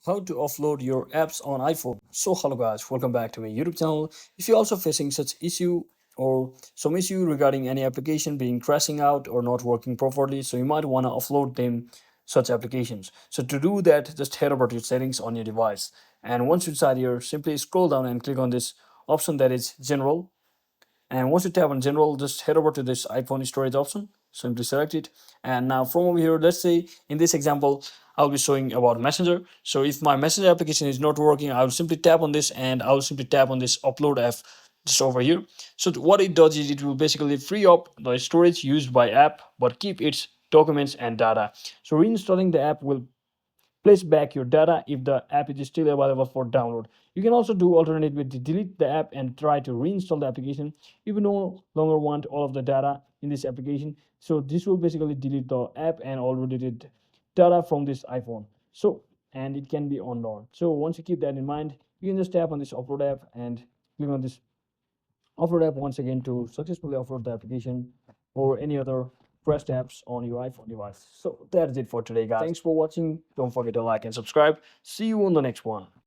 How to offload your apps on iPhone. So hello guys, welcome back to my YouTube channel. If you're also facing such issue or some issue regarding any application being crashing out or not working properly, so you might want to offload them such applications. So to do that, just head over to settings on your device, and once inside here, simply scroll down and click on this option that is general. And once you tap on general, just head over to this iPhone storage option. Simply select it. And now from over here, let's say in this example, I'll be showing about Messenger. So if my Messenger application is not working, I'll simply tap on this and I'll simply tap on this Upload app just over here. So what it does is it will basically free up the storage used by app, but keep its documents and data. So reinstalling the app will place back your data if the app is still available for download. You can also do alternative with delete the app and try to reinstall the application if you no longer want all of the data in this application. So this will basically delete the app and all related data from this iPhone. So and it can be unknown. So once you keep that in mind, you can just tap on this Offload app and click on this Offload app once again to successfully offload the application or any other pressed apps on your iPhone device. So that's it for today, guys. Thanks for watching. Don't forget to like and subscribe. See you on the next one.